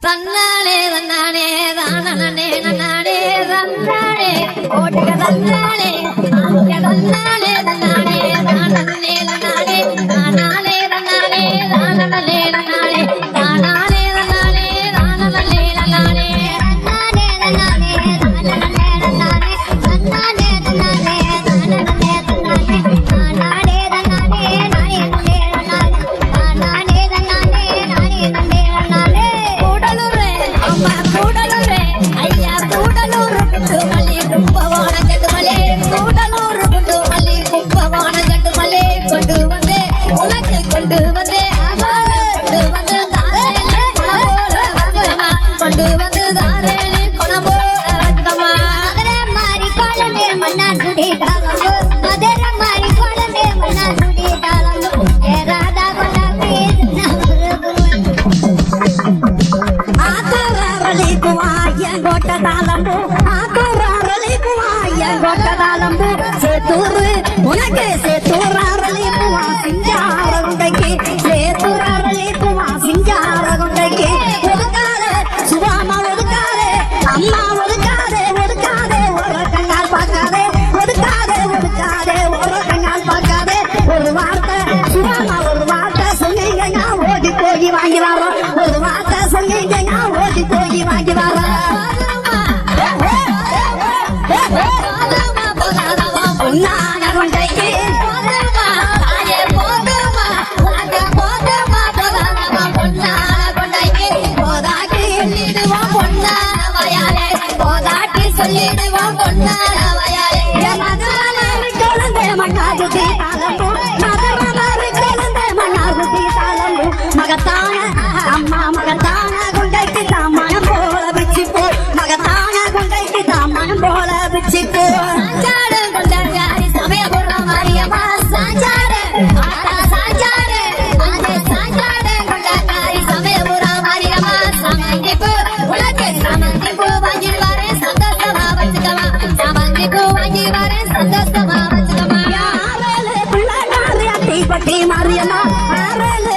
தன்னாலே தன்னானே தானே நன்னானே தன்னானே ஓட்டுக தன்னாலே தன்னாலே தன்னானே தானே நன்னானே தானாலே தன்னானே தானே நன்னானே தானாலே தன்னானே தானே நன்னானே உனக்கு சேத்தூராரலி புவா சிங்கார குண்டைக்கு சேத்தூராரலி புவா சிங்கார குண்டைக்கு ஒதுக்காதே சுவாமா ஒதுக்காதே அம்மா ஒதுக்காதே ஒதுக்காதே ஒரு கண்ணால் பார்க்காதே ஒதுக்காதே ஒதுக்காதே ஒரு கண்ணால் பார்க்காதே ஒரு வார்த்தை சுவாமா ஒரு வார்த்தை சொன்னீங்க நான் ஓடி போய் வாங்கி வரோம் ஒரு வார்த்தை சொன்னீங்க நான் ஓடி போய் வாங்கி வரோம் சொல்லிடுவோம் பொன்னார வயாலே மதுரமாரி கொழுந்தே மண்ணாகுதி தாளம்பு மதுரமாரி கொழுந்தே மண்ணாகுதி தாளம்பு மகத்தான அம்மா மகத்தான குண்டைக்கு தாமனம் போல பிச்சிப்போ மகத்தான குண்டைக்கு தாமனம் போல பிச்சிப்போ சாஞ்சாடு கொண்டாடி சமயபுரம் மாரியம்மா சாஞ்சாடு ஆட்டா சாஞ்சாடு அதே சாஞ்சாடு கொண்டாடி சமயபுரம் மாரியம்மா சமந்திப்பு உலக சமந்திப்பு வாங்கிடுவாரு பட்டி மாரியம்மா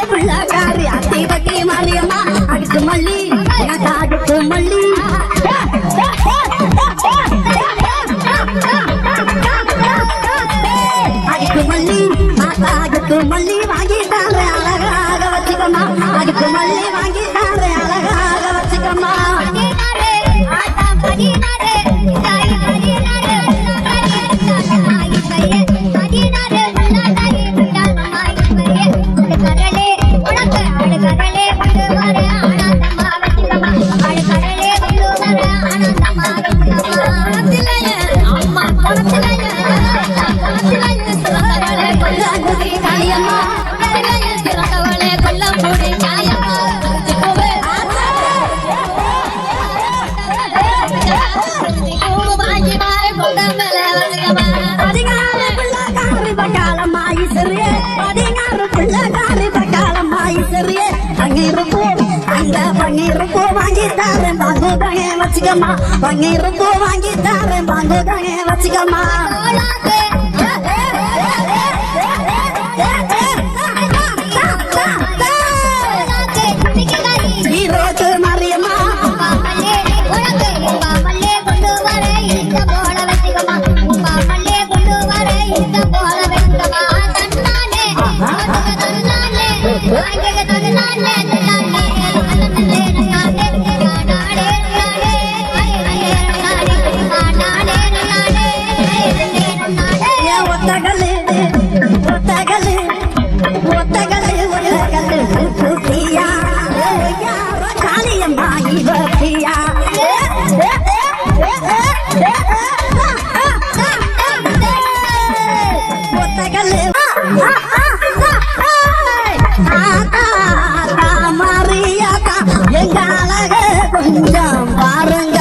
பிள்ளைக்காரி அத்தி பட்டி மாரியம்மா அடுக்கு மல்லி அடுக்கு மல்லி அடுக்கு மல்லி மாத்தா அடுக்கு மல்லி வாங்கிட்டாரு அழகாக வச்சுக்கம்மா அடுக்கு மல்லி வாங்கிட்டாரு அழகாக வச்சுக்கம்மா பன்னீருப்பூ வாங்கி தாரேன் பாங்கு தானே வச்சுக்கம்மா பன்னீருப்பூ வாங்கி தாரேன் பாங்கு தானே வச்சுக்கம்மா ஈரோட்டு மாரியம்மா கொஞ்சம் பாருங்க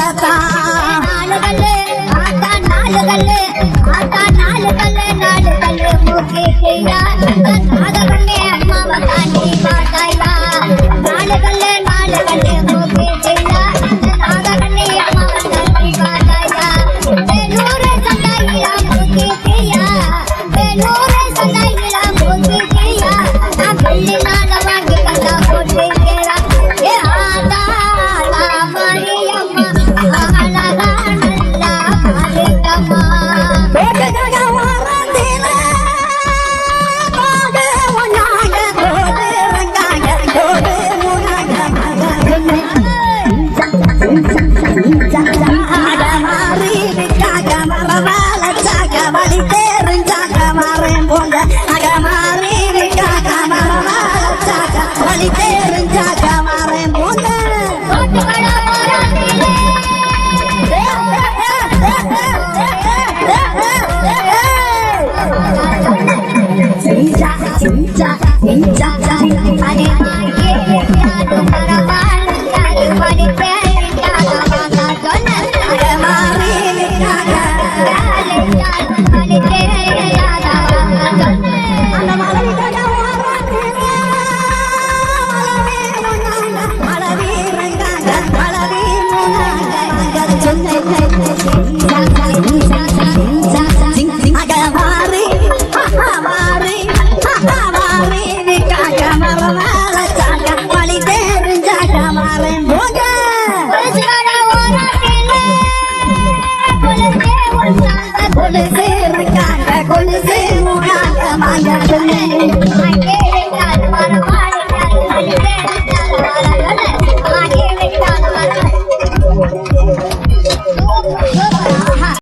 கொலுசே